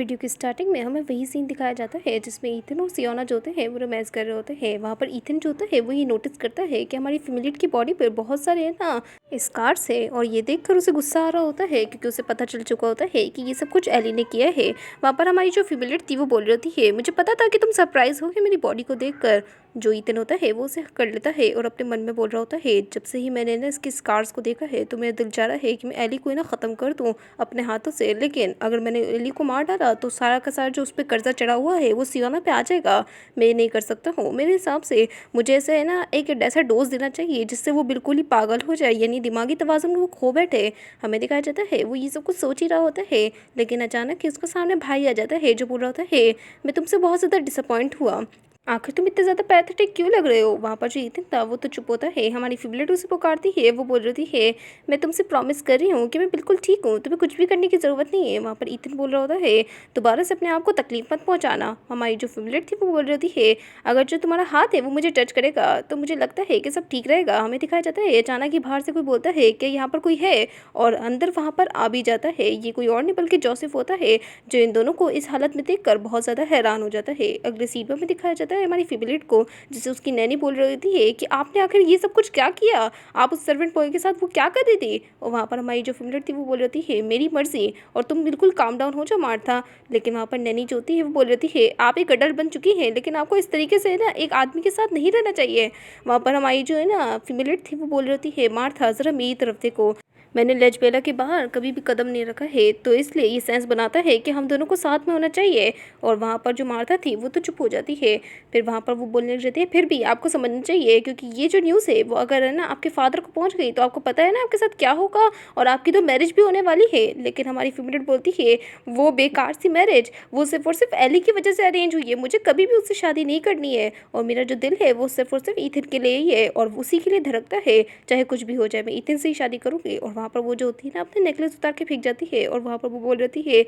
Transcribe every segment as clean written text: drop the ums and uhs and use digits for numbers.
Video की starting में हमें वही सीन दिखाया जाता है जिसमें ईथन और सियोना जो होते हैं वो रोमांस कर रहे होते हैं। वहाँ पर ईथन जो होता है वो ये नोटिस करता है कि हमारी फैमिली की बॉडी पर बहुत सारे है ना स्कार्स है, और ये देखकर उसे गुस्सा आ रहा होता है क्योंकि उसे पता चल चुका होता है कि ये सब कुछ एली ने किया है। वहाँ पर हमारी जो फैमिली थी वो बोल रही होती है, मुझे पता था कि तुम सरप्राइज होगे मेरी बॉडी को देखकर। जो ईथन होता है वो उसे कर लेता है और अपने मन में बोल रहा होता है, जब से ही मैंने ना इसके स्कार्स को देखा है तो मेरा दिल चाह रहा है कि मैं एली को ना ख़त्म कर दूँ अपने हाथों से, लेकिन अगर मैंने एली को मार डाला तो सारा का सारा जो उस पर कर्जा चढ़ा हुआ है वो सियोना पे आ जाएगा। मैं नहीं कर सकता हूँ। मेरे हिसाब से मुझे ऐसे है ना एक ऐसा डोज देना चाहिए जिससे वो बिल्कुल ही पागल हो जाए, यानी दिमागी तवाज़ुन वो खो बैठे। हमें दिखाया जाता है वो ये सब कुछ सोच ही रहा होता है, लेकिन अचानक उसके सामने भाई आ जाता है जो बोल रहा होता है, मैं तुमसे बहुत ज़्यादा डिसअपॉइंट हुआ, आखिर तुम इतने ज़्यादा पैथेटिक क्यों लग रहे हो। वहाँ पर जो ईथन था वो तो चुप होता है। हमारी फेवरेट उसे पुकारती है, वो बोल रही है, मैं तुमसे प्रॉमिस कर रही हूँ कि मैं बिल्कुल ठीक हूँ, तुम्हें कुछ भी करने की ज़रूरत नहीं है। वहाँ पर ईथन बोल रहा होता है, दोबारा से अपने आप को तकलीफ मत पहुँचाना। हमारी जो फेवरेट थी वो बोल रही है, अगर जो तुम्हारा हाथ है वो मुझे टच करेगा तो मुझे लगता है कि सब ठीक रहेगा। हमें दिखाया जाता है अचानक ही बाहर से कोई बोलता है कि यहाँ पर कोई है, और अंदर वहाँ पर आ भी जाता है। ये कोई और नहीं बल्कि जोसेफ होता है, जो इन दोनों को इस हालत में देखकर बहुत ज़्यादा हैरान हो जाता है। अगले सीन में दिखाया जाता है हमारी फेवरेट को, जिसे उसकी नैनी बोल रही थी है कि आपने आखिर ये सब कुछ क्या किया, आप उस सर्वेंट बॉय के साथ वो क्या कर रही थी। और वहाँ पर हमारी जो फेवरेट थी वो बोल रही है, मेरी मर्जी, और तुम बिल्कुल काम डाउन हो जाओ मार्था। लेकिन वहाँ पर नैनी जो होती है वो बोल रही है, आप एक अडल्ट बन चुकी है, लेकिन आपको इस तरीके से ना एक आदमी के साथ नहीं रहना चाहिए। वहाँ पर हमारी जो है ना फेवरेट थी वो बोल रही है, मार्था ज़रा मेरी तरफ देखो, मैंने लेजबेला के बाहर कभी भी कदम नहीं रखा है, तो इसलिए ये सेंस बनाता है कि हम दोनों को साथ में होना चाहिए। और वहाँ पर जो मार्था थी वो तो चुप हो जाती है। फिर वहाँ पर वो बोलने लग जाती है, फिर भी आपको समझना चाहिए, क्योंकि ये जो न्यूज़ है वो अगर है ना आपके फादर को पहुँच गई तो आपको पता है ना आपके साथ क्या होगा, और आपकी तो मैरिज भी होने वाली है। लेकिन हमारी फेवरेट बोलती है, वो बेकार सी मैरिज, वो सिर्फ और सिर्फ एली की वजह से अरेंज हुई है, मुझे कभी भी उससे शादी नहीं करनी है, और मेरा जो दिल है वो सिर्फ और सिर्फ ईथन के लिए ही है, और उसी के लिए धड़कता है, चाहे कुछ भी हो जाए मैं ईथन से ही शादी करूँगी। और वहाँ पर वो जो होती है ना अपने नेकलेस उतार के फेंक जाती है, और वहाँ पर वो बोल रही है,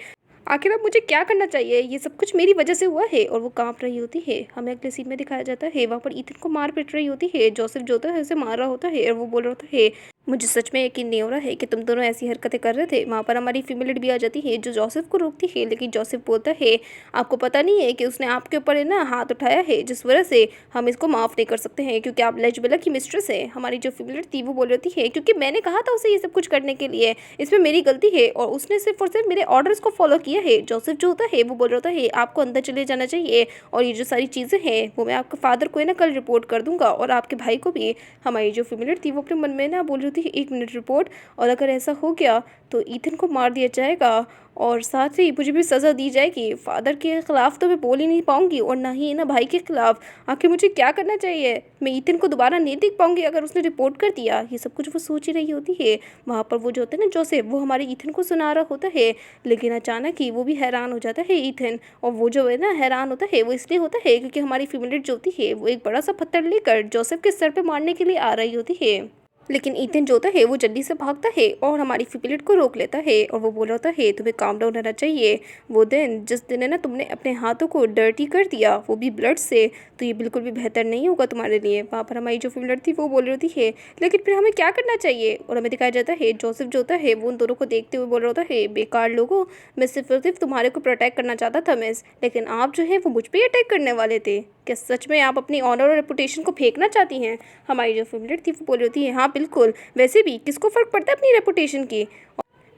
आखिर अब मुझे क्या करना चाहिए, ये सब कुछ मेरी वजह से हुआ है। और वो कांप रही होती है। हमें अगले सीन में दिखाया जाता है वहाँ पर ईथन को मार पीट रही होती है, जोसेफ जो होता है उसे मार रहा होता है, और वो बोल रहा होता है, मुझे सच में यकीन नहीं हो रहा है कि तुम दोनों ऐसी हरकतें कर रहे थे। वहाँ पर हमारी फीमेल भी आ जाती है जो जोसेफ को रोकती है, लेकिन जोसेफ बोलता है, आपको पता नहीं है कि उसने आपके ऊपर है ना हाथ उठाया है, जिस वजह से हम इसको माफ़ नहीं कर सकते हैं, क्योंकि आप लेजबेला की मिस्ट्रेस है। हमारी जो फीमेल थी वो बोल रही है, क्योंकि मैंने कहा था उसे ये सब कुछ करने के लिए, इसमें मेरी गलती है, और उसने सिर्फ और सिर्फ मेरे ऑर्डर्स को फॉलो किया है। जोसेफ जो होता है वो बोल रहा है, आपको अंदर चले जाना चाहिए, और ये जो सारी चीज़ें हैं वो मैं आपके फादर को है ना कल रिपोर्ट कर दूंगा, और आपके भाई को भी। हमारी जो फीमेल थी वो अपने मन में ना बोल रही थी, 1 मिनट रिपोर्ट, और अगर ऐसा हो गया तो ईथन को मार दिया जाएगा, और साथ ही मुझे भी सज़ा दी जाएगी। फादर के खिलाफ तो मैं बोल ही नहीं पाऊंगी, और ना ही ना भाई के खिलाफ। आखिर मुझे क्या करना चाहिए, मैं ईथन को दोबारा नहीं देख पाऊंगी अगर उसने रिपोर्ट कर दिया। ये सब कुछ वो सोच ही रही होती है। वहाँ पर वो जो होता है ना जोसेफ, वो हमारे ईथन को सुना रहा होता है, लेकिन अचानक ही वो भी हैरान हो जाता है ईथन। और वो जो है ना हैरान होता है वो इसलिए होता है क्योंकि हमारी फीमेल जो होती है वो एक बड़ा सा पत्थर लेकर जोसेफ के सर पर मारने के लिए आ रही होती है। लेकिन ईथन जो होता है वो जल्दी से भागता है और हमारी फीमेल को रोक लेता है, और वो बोल रहा होता है, तुम्हें काम डाउन रहना चाहिए। वो दिन जिस दिन है ना तुमने अपने हाथों को डर्टी कर दिया, वो भी ब्लड से, तो ये बिल्कुल भी बेहतर नहीं होगा तुम्हारे लिए। वहाँ पर हमारी जो फीमेल थी वो बोल रही होती है, लेकिन फिर हमें क्या करना चाहिए। और हमें दिखाया जाता है जोसेफ जो होता है वो उन दोनों को देखते हुए बोल रहा होता है, बेकार लोगों, मैं सिर्फ और सिर्फ तुम्हारे को प्रोटेक्ट करना चाहता था मिस, लेकिन आप जो है वो मुझ पर ही अटैक करने वाले थे। क्या सच में आप अपनी ऑनर और रेपुटेशन को फेंकना चाहती हैं। हमारी जो फेवरेट थी वो बोल रही होती है, हाँ बिल्कुल, वैसे भी किसको फ़र्क पड़ता है अपनी रेपुटेशन की।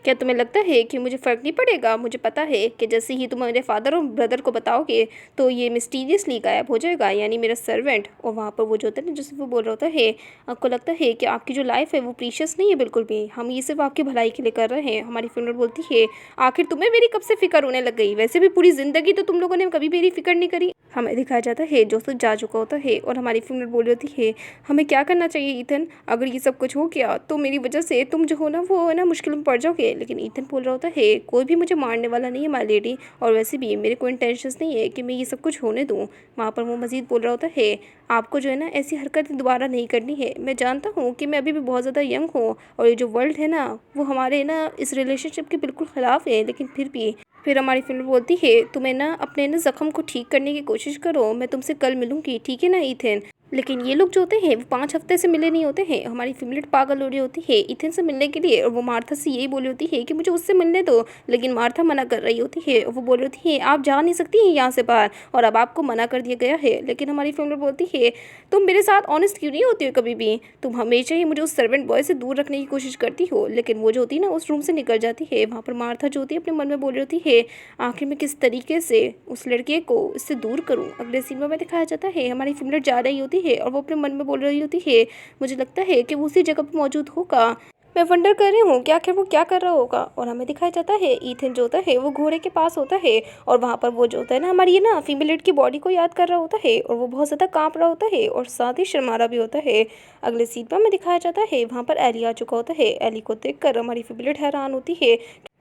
क्या तुम्हें लगता है कि मुझे फ़र्क नहीं पड़ेगा। मुझे पता है कि जैसे ही तुम मेरे फादर और ब्रदर को बताओगे तो ये मिस्टीरियसली गायब हो जाएगा, यानी मेरा सर्वेंट। और वहाँ पर वो जो होता है ना जैसे वो बोल रहा होता है, आपको लगता है कि आपकी जो लाइफ है वो प्रीशियस नहीं है बिल्कुल भी, हम ये सिर्फ आपकी भलाई के लिए कर रहे हैं। हमारी फ्रेंड बोलती है, आखिर तुम्हें मेरी कब से फिक्र होने लग गई, वैसे भी पूरी ज़िंदगी तो तुम लोगों ने कभी मेरी फिक्र नहीं करी। हमें दिखाया जाता है जोसेफ जा चुका होता है, और हमारी फीमेल बोल रही है, हमें क्या करना चाहिए ईथन, अगर ये सब कुछ हो गया तो मेरी वजह से तुम जो हो ना वो है ना मुश्किल में पड़ जाओगे। लेकिन ईथन बोल रहा होता है, कोई भी मुझे मारने वाला नहीं है माय लेडी, और वैसे भी मेरे कोई इंटेंशंस नहीं है कि मैं ये सब कुछ होने दूँ। वहाँ पर वो मज़ीद बोल रहा होता है, आपको जो है ना ऐसी हरकत दोबारा नहीं करनी है। मैं जानता हूँ कि मैं अभी भी बहुत ज़्यादा यंग हूँ, और ये जो वर्ल्ड है ना वो हमारे ना इस रिलेशनशिप के बिल्कुल ख़िलाफ़ है, लेकिन फिर भी फिर हमारी फ्रेंड बोलती है, तुम्हें ना अपने ना ज़ख्म को ठीक करने की कोशिश करो, मैं तुमसे कल मिलूंगी, ठीक है ना ईथन। लेकिन ये लोग जो होते हैं वो 5 हफ्ते से मिले नहीं होते हैं। हमारी फ़िमलेट पागल हो रही होती है इथिन से मिलने के लिए और वो मार्था से यही बोल रही होती है कि मुझे उससे मिलने दो, लेकिन मार्था मना कर रही होती है और वो बोल रही होती है आप जा नहीं सकती हैं यहाँ से बाहर और अब आपको मना कर दिया गया है। लेकिन हमारी फ़िमलेट बोलती है तुम मेरे साथ ऑनेस्ट क्यों नहीं होती हो कभी भी, तुम हमेशा ही मुझे उस सर्वेंट बॉय से दूर रखने की कोशिश करती हो। लेकिन वो जो होती है ना उस रूम से निकल जाती है। वहाँ पर मार्था जो होती है अपने मन में बोल रही होती है आखिर मैं किस तरीके से उस लड़के को इससे दूर करूँ। अगले सीन में दिखाया जाता है हमारी फ़िमलेट जा रही होती है और वो अपने मन में बोल रही होती है मुझे लगता है कि वो उसी जगह पर मौजूद होगा, मैं वंडर कर रही हूँ कि आखिर वो क्या कर रहा होगा। और हमें दिखाया जाता है ईथन जो होता है वो घोड़े के पास होता है और वहाँ पर वो जो होता है ना हमारी ये ना फीमेलेट की बॉडी को याद कर रहा होता है और वो बहुत ज़्यादा काँप रहा होता है और साथ ही शर्मा रहा भी होता है। अगले सीन पर हमें दिखाया जाता है वहाँ पर एली आ चुका होता है। एली को देखकर हमारी फीमेलेट हैरान होती है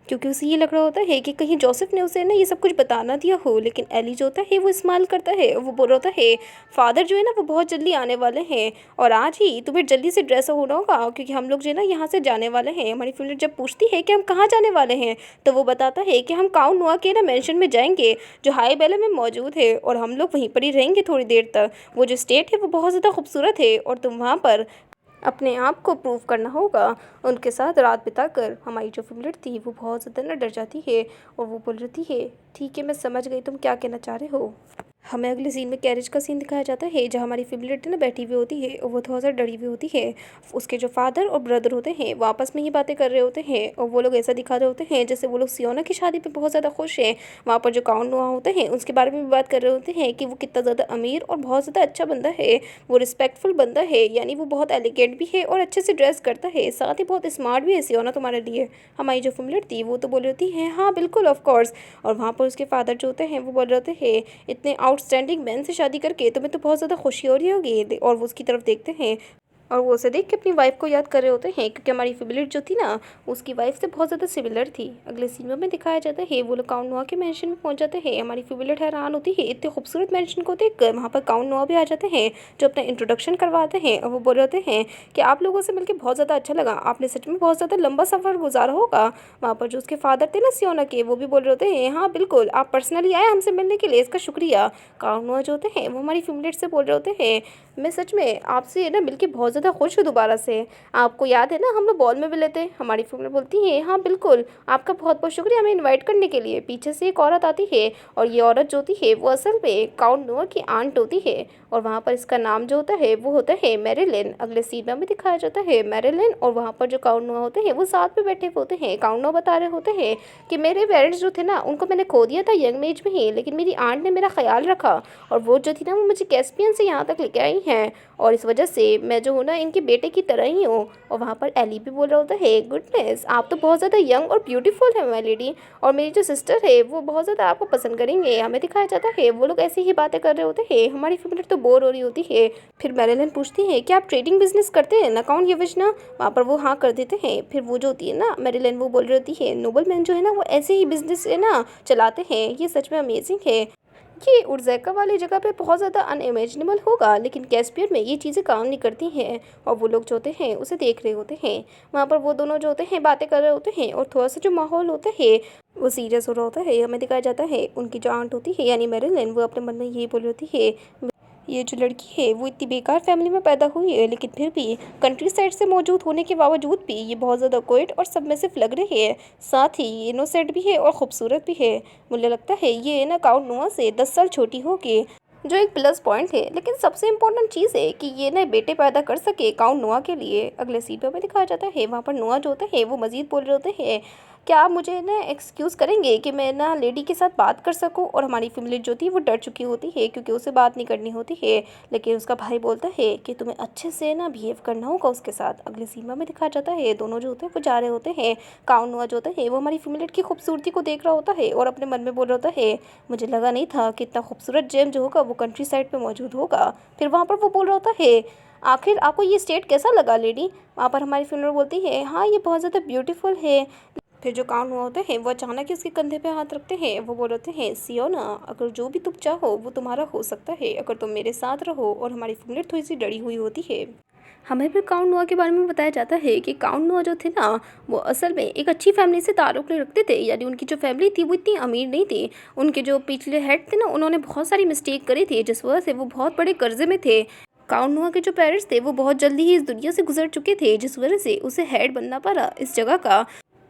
क्योंकि उसे ये लग रहा होता है कि कहीं जोसेफ ने उसे ना ये सब कुछ बता ना दिया हो। लेकिन एली जो होता है वो स्माइल करता है और वो बोल रहा होता है फादर जो है ना वो बहुत जल्दी आने वाले हैं और आज ही तुम्हें जल्दी से ड्रेस होना होगा क्योंकि हम लोग जो है ना यहाँ से जाने वाले हैं। हमारी फिल्म जब पूछती है कि हम कहाँ जाने वाले हैं तो वो बताता है कि हम काउंट नुआ के ना मेंशन में जाएंगे जो हाई बेले में मौजूद है और हम लोग वहीं पर ही रहेंगे थोड़ी देर तक। वो जो स्टेट है वो बहुत ज़्यादा खूबसूरत है और तुम वहाँ पर अपने आप को प्रूव करना होगा। उनके साथ रात बिताकर हमारी जो फ़िमलेट थी वो बहुत ज़्यादा ना डर जाती है और वो बोल रही है ठीक है मैं समझ गई तुम क्या कहना चाह रहे हो। हमें अगले सीन में कैरेज का सीन दिखाया जाता है जहाँ हमारी फ़िमलेट ना बैठी हुई होती है और वो थोड़ा सा डरी हुई होती है। उसके जो फादर और ब्रदर होते हैं वो आपस में ही बातें कर रहे होते हैं और वो लोग ऐसा दिखा रहे होते हैं जैसे वो लोग सियोना की शादी पे बहुत ज़्यादा खुश हैं। वहाँ पर जो काउंट नुआ होते हैं उसके बारे में भी बात कर रहे होते हैं कि वो कितना ज़्यादा अमीर और बहुत ज़्यादा अच्छा बंदा है, वो रिस्पेक्टफुल बंदा है, यानी वो बहुत एलिगेंट भी है और अच्छे से ड्रेस करता है, साथ ही बहुत स्मार्ट भी है सियोना तुम्हारे लिए। हमारी जो फ़िमलेट थी वो तो बोल रही होती है हाँ बिल्कुल ऑफ कोर्स। और वहाँ पर उसके फादर जो होते हैं वो बोल रहे होते हैं इतने आउटस्टैंडिंग मैन से शादी करके तुम्हें तो बहुत ज़्यादा खुशी हो रही होगी। और वो उसकी तरफ देखते हैं और वो उसे देख के अपनी वाइफ को याद कर रहे होते हैं क्योंकि हमारी फ़िमलेट जो थी ना उसकी वाइफ से बहुत ज़्यादा सिमिलर थी। अगले सीन में दिखाया जाता है वो लोग काउंट नोआ के मेंशन में पहुंच जाते हैं। हमारी फ़िमलेट हैरान होती है इतने खूबसूरत मेंशन को देखकर। वहाँ पर काउंट नोआ भी आ जाते हैं जो अपना इंट्रोडक्शन करवाते हैं और वो बोल रहे होते हैं कि आप लोगों से मिलकर बहुत ज़्यादा अच्छा लगा, आपने सच में बहुत ज़्यादा लंबा सफ़र गुजारा होगा। वहाँ पर जो उसके फादर थे ना सियोना के वो भी बोल रहे होते हैं हाँ बिल्कुल आप पर्सनली आए हमसे मिलने के लिए, इसका शुक्रिया। काउंट नोआ जो होते हैं वो हमारी फ़िमलेट से बोल रहे होते हैं मैं सच में आपसे ना मिलके बहुत ज़्यादा खुश हूँ दोबारा से, आपको याद है ना हम लोग बॉल में भी लेते। हमारी फ़िमलेट बोलती है हाँ बिल्कुल आपका बहुत बहुत शुक्रिया हमें इनवाइट करने के लिए। पीछे से एक औरत आती है और ये औरत जो होती है वो असल में काउंट नोआ की आंट होती है और वहाँ पर इसका नाम जो होता है वो होता है मैरिलिन। अगले सीन में दिखाया जाता है मैरिलिन और वहाँ पर जो काउंट नोआ होते हैं वो साथ में बैठे होते हैं। काउंट नोआ बता रहे होते हैं कि मेरे पेरेंट्स जो थे ना उनको मैंने खो दिया था यंग एज में ही, लेकिन मेरी आंट ने मेरा ख्याल रखा और वो जो थी ना वो मुझे कैस्पियन से यहाँ तक लेके आई हैं और इस वजह से मैं जो हूँ ना इनके बेटे की तरह ही हूँ। और वहाँ पर एली भी बोल रहा होता है गुडनेस आप तो बहुत ज़्यादा यंग और ब्यूटीफुल है माय लेडी और मेरी जो सिस्टर है वो बहुत ज़्यादा आपको पसंद करेंगे। हमें दिखाया जाता है वो लोग ऐसे ही बातें कर रहे होते हैं। हमारी फ़िमलेट तो बोर हो रही होती है। फिर मैरिलन पूछती है कि आप ट्रेडिंग बिजनेस करते हैं ना काउंट यविशना। वहाँ पर वो हाँ कर देते हैं। फिर वो जो होती है ना मैरिलन वो बोल रही होती है नोबल मैन जो है ना वो ऐसे ही बिजनेस है ना चलाते हैं, ये सच में अमेजिंग है। ये उर्ज़ैका वाली जगह पे बहुत ज़्यादा अनइमेजिनेबल होगा लेकिन कैस्पियर में ये चीज़ें काम नहीं करती हैं। और वो लोग जो होते हैं उसे देख रहे होते हैं। वहाँ पर वो दोनों जो होते हैं बातें कर रहे होते हैं और थोड़ा सा जो माहौल होता है वो सीरियस हो रहा होता है। हमें दिखाया जाता है उनकी जो आंट होती है यानी मैरिलन वो अपने मन में यही बोल रही होती है ये जो लड़की है वो इतनी बेकार फैमिली में पैदा हुई है लेकिन फिर भी कंट्री साइड से मौजूद होने के बावजूद भी ये बहुत ज़्यादा क्विट और सबमिसिव लग रही है, साथ ही इनोसेंट भी है और ख़ूबसूरत भी है। मुझे लगता है ये ना काउंट नोआ से 10 साल छोटी होगी जो एक प्लस पॉइंट है। लेकिन सबसे इम्पोर्टेंट चीज़ है कि ये ना बेटे पैदा कर सके काउंट नोआ के लिए। अगले सीन में दिखाया जाता है वहाँ पर नोआ जो होता है वो मज़ीद बोल रहे होते हैं क्या आप मुझे ना एक्सक्यूज़ करेंगे कि मैं ना लेडी के साथ बात कर सकूं। और हमारी फ़िमलेट जो थी वो डर चुकी होती है क्योंकि उसे बात नहीं करनी होती है। लेकिन उसका भाई बोलता है कि तुम्हें अच्छे से ना बिहेव करना होगा उसके साथ। अगले सीन में दिखाया जाता है दोनों जो होते हैं वो जा रहे होते हैं। काउंट नोआ जो होता है वो हमारी फ़िमलेट की खूबसूरती को देख रहा होता है और अपने मन में बोल रहा होता है मुझे लगा नहीं था कि इतना खूबसूरत जेम जो होगा वो कंट्री साइड पर मौजूद होगा। फिर वहाँ पर वो बोल रहा होता है आखिर आपको ये स्टेट कैसा लगा लेडी। वहाँ पर हमारी फ़िमलेट बोलती है हाँ ये बहुत ज़्यादा ब्यूटीफुल है। फिर जो काउंट हुआ होता है वो अचानक ही उसके कंधे पे हाथ रखते हैं। वो बोल रहे हैं सियोना अगर जो भी तुम चाहो वो तुम्हारा हो सकता है अगर तुम मेरे साथ रहो। और हमारी फ़िमलेट थोड़ी सी डरी हुई होती है। हमें फिर काउंट नोआ के बारे में बताया जाता है कि काउंट नोआ जो थे ना वो असल में एक अच्छी फैमिली से ताल्लुक़ नहीं रखते थे, यानी उनकी जो फैमिली थी वो इतनी अमीर नहीं थी। उनके जो पिछले हेड थे ना उन्होंने बहुत सारी मिस्टेक करी थी जिस वजह से वो बहुत बड़े कर्जे में थे। काउंट नुआ के जो पेरेंट्स थे वो बहुत जल्दी ही इस दुनिया से गुजर चुके थे, जिस वजह से उसे हेड बनना पड़ा इस जगह का।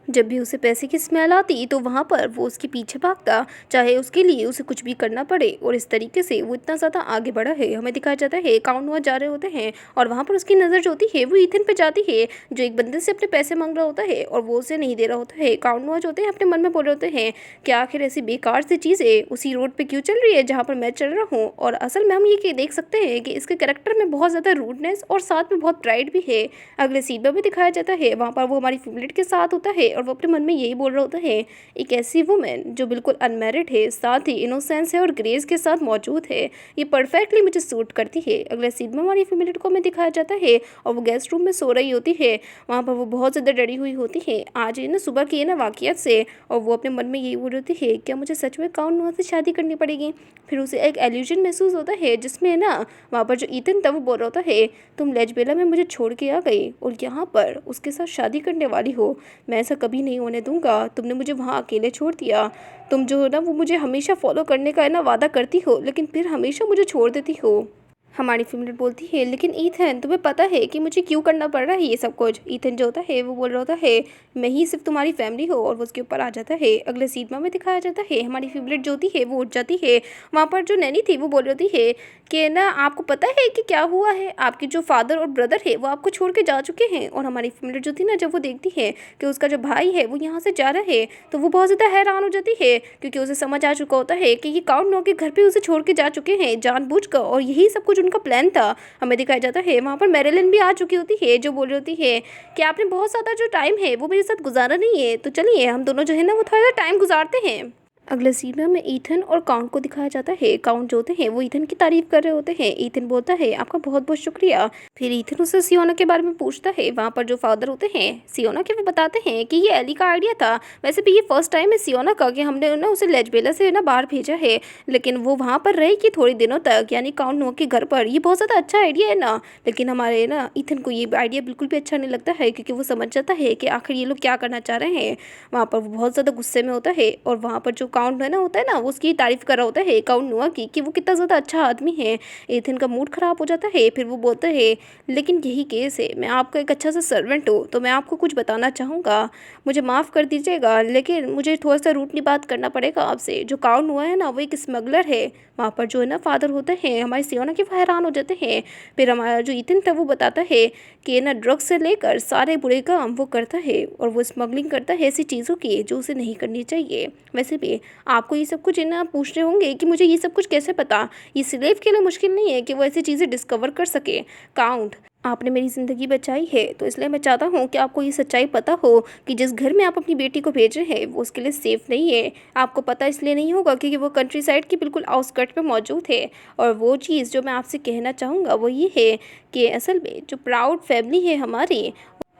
जब भी उसे पैसे की स्मेल आती तो वहाँ पर वो उसके पीछे भागता, चाहे उसके लिए उसे कुछ भी करना पड़े। और इस तरीके से वो इतना ज़्यादा आगे बढ़ा है। हमें दिखाया जाता है काउंट नुआ जा रहे होते हैं और वहाँ पर उसकी नज़र जो होती है वो ईथन पे जाती है, जो एक बंदे से अपने पैसे मांग रहा होता है और वो उसे नहीं दे रहा होता है। काउंट नुआ जो होते हैं अपने मन में बोल रहे होते हैं कि आखिर ऐसी बेकार सी चीज़ें उसी रोड पर क्यों चल रही है जहाँ पर मैं चल रहा हूँ। और असल में हम ये देख सकते हैं कि इसके करेक्टर में बहुत ज़्यादा रूडनेस और साथ में बहुत प्राइड भी है। अगले सीन में भी दिखाया जाता है वहाँ पर वो हमारी फेवरेट के साथ होता है और वो अपने मन में यही बोल रहा होता है, एक ऐसी वुमेन जो बिल्कुल अनमैरिड है, साथ ही इनोसेंस है और ग्रेस के साथ मौजूद है, ये परफेक्टली मुझे सूट करती है। अगले सीन में हमारी फैमिली को में दिखाया जाता है और वो गेस्ट रूम में सो रही होती है। वहाँ पर वो बहुत ज़्यादा डरी हुई होती है आज ये ना सुबह की है ना वाक़ियत से, और वो अपने मन में यही बोल रही होती है, क्या मुझे सच में काउंट नुआ से शादी करनी पड़ेगी। फिर उसे एक एल्यूजन महसूस होता है जिसमें ना वहाँ पर जो ईथन था वो बोल रहा होता है, तुम लेजबेला में मुझे छोड़ के आ गई और यहाँ पर उसके साथ शादी करने वाली हो, मैं ऐसा कभी नहीं होने दूंगा। तुमने मुझे वहाँ अकेले छोड़ दिया, तुम जो है ना वो मुझे हमेशा फॉलो करने का है ना वादा करती हो, लेकिन फिर हमेशा मुझे छोड़ देती हो। हमारी फीमेल बोलती है, लेकिन ईथन तुम्हें पता है कि मुझे क्यों करना पड़ रहा है ये सब कुछ। ईथन जो होता है वो बोल रहा होता है, मैं ही सिर्फ तुम्हारी फैमिली हो, और वो उसके ऊपर आ जाता है। अगले सीन में दिखाया जाता है हमारी फेवरेट जो होती है वो उठ जाती है। वहाँ पर जो नैनी थी वो बोल रही होती है कि ना आपको पता है कि क्या हुआ है, आपके जो फादर और ब्रदर है वो आपको छोड़ के जा चुके हैं। और हमारी फैमिली जो थी ना जब वो देखती है कि उसका जो भाई है वो यहाँ से जा रहा है तो वो बहुत ज़्यादा हैरान हो जाती है, क्योंकि उसे समझ आ चुका होता है कि ये काउंट नुआ के घर पे उसे छोड़ के जा चुके हैं जानबूझकर, और यही सब कुछ उनका प्लान था। हमें दिखाया जाता है वहाँ पर मैरिलिन भी आ चुकी होती है जो बोल रही होती है कि आपने बहुत ज़्यादा जो टाइम है वो मेरे साथ गुजारा नहीं है, तो चलिए हम दोनों जो है ना वो थोड़ा सा टाइम गुजारते हैं। अगले सीन में ईथन और काउंट को दिखाया जाता है। काउंट जो होते हैं वो ईथन की तारीफ कर रहे होते हैं। ईथन बोलता है आपका बहुत बहुत शुक्रिया। फिर ईथन उससे सियोना के बारे में पूछता है। वहाँ पर जो फादर होते हैं सियोना के वो बताते हैं कि ये एली का आइडिया था। वैसे भी ये फर्स्ट टाइम है सियोना का कि हमने ना उसे लेजबेला से ना बाहर भेजा है, लेकिन वो वहाँ पर रहेगी थोड़े दिनों तक, यानी काउंट नुआ के घर पर। ये बहुत ज़्यादा अच्छा आइडिया है ना, लेकिन हमारे ना ईथन को ये आइडिया बिल्कुल भी अच्छा नहीं लगता है, क्योंकि वो समझ जाता है कि आखिर ये लोग क्या करना चाह रहे हैं। वहाँ पर वो बहुत ज़्यादा गुस्से में होता है और वहाँ पर जो काउंट है ना होता है ना वो उसकी तारीफ कर रहा होता है काउंट नुआ की कि वो कितना ज़्यादा अच्छा आदमी है। एथन का मूड ख़राब हो जाता है। फिर वो बोलता है, लेकिन यही केस है, मैं आपका एक अच्छा सा सर्वेंट हूँ तो मैं आपको कुछ बताना चाहूँगा, मुझे माफ़ कर दीजिएगा, लेकिन मुझे थोड़ा सा रूटली बात करना पड़ेगा आपसे। जो काउंट नुआ है ना वो एक स्मगलर है। वहाँ पर जो है ना फादर होते हैं हमारे सियोना के वो हैरान हो जाते हैं। फिर हमारा जो ईथन था वो बताता है कि ना ड्रग्स से लेकर सारे बुरे काम वो करता है और वो स्मगलिंग करता है ऐसी चीज़ों की जो उसे नहीं करनी चाहिए। वैसे भी आपको ये सब कुछ है ना पूछ रहे होंगे कि मुझे ये सब कुछ कैसे पता। ये स्लेव के लिए मुश्किल नहीं है कि वो ऐसी चीज़ें डिस्कवर कर सके। काउंट, आपने मेरी ज़िंदगी बचाई है तो इसलिए मैं चाहता हूँ कि आपको ये सच्चाई पता हो कि जिस घर में आप अपनी बेटी को भेज रहे हैं वो उसके लिए सेफ़ नहीं है। आपको पता इसलिए नहीं होगा क्योंकि वो कंट्री साइड की बिल्कुल आउटस्कर्ट पे मौजूद है। और वो चीज़ जो मैं आपसे कहना चाहूँगा वो ये है कि असल में जो प्राउड फैमिली है हमारी,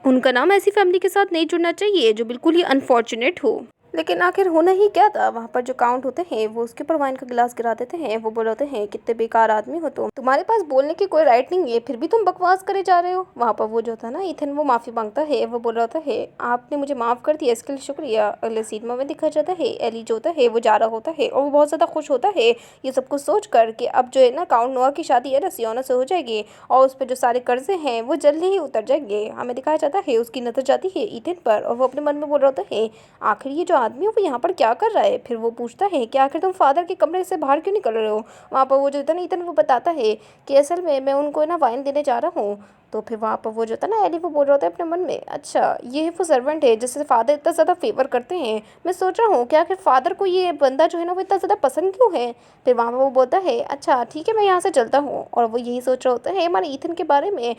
उनका नाम ऐसी फैमिली के साथ नहीं जुड़ना चाहिए जो बिल्कुल ही अनफॉर्चुनेट हो। लेकिन आखिर होना ही क्या था। वहाँ पर जो काउंट होते हैं वो उसके ऊपर वाइन का गिलास गिरा देते हैं। वो बोलते हैं कितने बेकार आदमी हो तुम, तुम्हारे पास बोलने की कोई राइट नहीं है, फिर भी तुम बकवास करे जा रहे हो। वहाँ पर वो जो था ना ईथन वो माफ़ी मांगता है। वो बोल रहा होता है आपने मुझे माफ़ कर दिया इसके लिए शुक्रिया। अगले सीन में दिखा जाता है एली जो होता है वो जा रहा होता है और वो बहुत ज़्यादा खुश होता है ये सब कुछ सोच कर कि अब जो है ना काउंट नुआ की शादी है ना सियोना से हो जाएगी और उस पर जो सारे कर्जे हैं वो जल्दी ही उतर जाएंगे। हमें दिखाया जाता है उसकी नजर जाती है ईथन पर और वो अपने मन में बोल रहा होता है आखिर ये जो आदमी है वो यहाँ पर क्या कर रहा है। फिर वो पूछता है कि आखिर तुम फादर के कमरे से बाहर क्यों निकल रहे हो। वहाँ पर वो जो था ना ईथन वो बताता है कि असल में मैं उनको ना वाइन देने जा रहा हूँ। तो फिर वहाँ पर वो जो था ना एली वो बोल रहा होता है अपने मन में, अच्छा ये वो सर्वेंट है जिससे फादर इतना ज़्यादा फेवर करते हैं। मैं सोच रहा हूँ कि आखिर फादर को ये बंदा जो है ना वो इतना ज़्यादा पसंद क्यों है। फिर वहाँ पर वो बोलता है अच्छा ठीक है मैं यहाँ से चलता हूँ। और वो यही सोच रहा होता है हमारे ईथन के बारे में,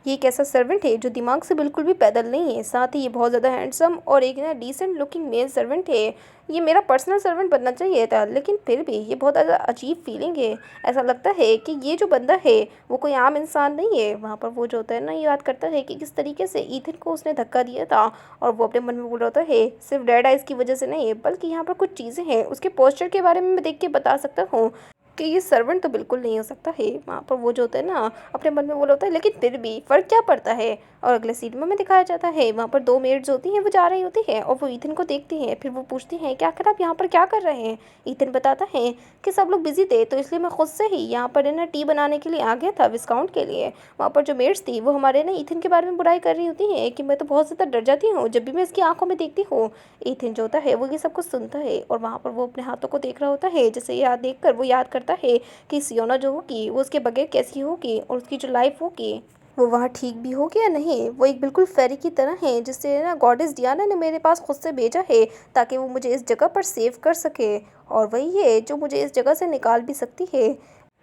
ये एक ऐसा सर्वेंट है जो दिमाग से बिल्कुल भी पैदल नहीं है, साथ ही ये बहुत ज़्यादा हैंडसम और एक ना डिसेंट लुकिंग मेल सर्वेंट है। ये मेरा पर्सनल सर्वेंट बनना चाहिए था, लेकिन फिर भी ये बहुत ज़्यादा अजीब फीलिंग है। ऐसा लगता है कि ये जो बंदा है वो कोई आम इंसान नहीं है। वहाँ पर वो जो होता है ना ये याद करता है कि किस तरीके से ईथन को उसने धक्का दिया था और वो अपने मन में बोल रहा होता है सिर्फ डेड आइज़ की वजह से नहीं बल्कि यहाँ पर कुछ चीज़ें हैं उसके पोस्टर के बारे में मैं देख के बता सकता हूँ कि ये सर्वेंट तो बिल्कुल नहीं हो सकता है। वहाँ पर वो जो होता है ना अपने मन में बोला होता है, लेकिन फिर भी फ़र्क क्या पड़ता है। और अगले सीन में दिखाया जाता है वहाँ पर 2 मेड्स होती हैं, वो जा रही होती हैं और वो ईथन को देखती हैं। फिर वो पूछती हैं कि आखिर आप यहाँ पर क्या कर रहे हैं। ईथन बताता है कि सब लोग बिजी थे तो इसलिए मैं खुद से ही यहाँ पर है ना टी बनाने के लिए आ गया था विस्काउंट के लिए। वहाँ पर जो मेड्स थी वो हमारे ना ईथन के बारे में बुराई कर रही होती हैं कि मैं तो बहुत ज़्यादा डर जाती हूँ जब भी मैं इसकी आंखों में देखती हूँ। ईथन जो होता है वो ये सब कुछ सुनता है और वहाँ पर वो अपने हाथों को देख रहा होता है, जिसे याद देख कर वो याद करता है कि सियोना जो होगी वो उसके बगैर कैसी होगी और उसकी जो लाइफ होगी वो वहाँ ठीक भी होगी या नहीं। वो एक बिल्कुल फेरी की तरह है जिससे ना गॉडेस डियाना ने मेरे पास खुद से भेजा है ताकि वो मुझे इस जगह पर सेव कर सके, और वही है जो मुझे इस जगह से निकाल भी सकती है।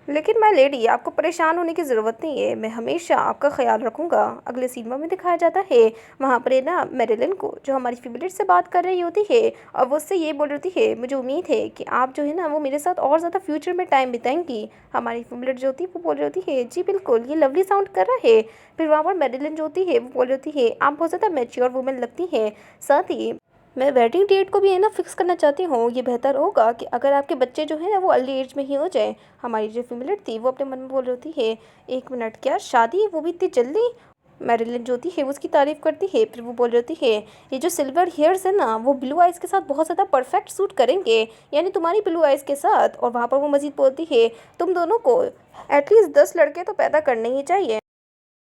लेकिन माय लेडी, आपको परेशान होने की ज़रूरत नहीं है, मैं हमेशा आपका ख्याल रखूँगा। अगले सीन में दिखाया जाता है वहाँ पर है ना मैरिलिन को, जो हमारी फेवरेट से बात कर रही होती है और वो उससे ये बोल रही होती है मुझे उम्मीद है कि आप जो है ना वो मेरे साथ और ज़्यादा फ्यूचर में टाइम बिताएंगी। हमारी फेवरेट जो होती है वो बोल रही होती है जी बिल्कुल, ये लवली साउंड कर रहा है। फिर वहाँ पर मैरिलिन जो होती है वो बोल रही होती है आप बहुत ज़्यादा मैच्योर वुमेन लगती है, साथ ही मैं वेडिंग डेट को भी है ना फिक्स करना चाहती हूँ। ये बेहतर होगा कि अगर आपके बच्चे जो है ना वो अर्ली एज में ही हो जाए। हमारी जो फीमेल थी वो अपने मन में बोल रही होती है 1 मिनट, क्या शादी, वो भी इतनी जल्दी। मैरिलिन जो होती है वो उसकी तारीफ करती है। फिर वो बोल रही होती है ये जो सिल्वर हेयर्स है ना वो ब्लू आइज़ के साथ बहुत ज़्यादा परफेक्ट सूट करेंगे, यानी तुम्हारी ब्लू आइज़ के साथ। और वहाँ पर वो मजीद बोलती है तुम दोनों को एटलीस्ट 10 लड़के तो पैदा करने ही चाहिए।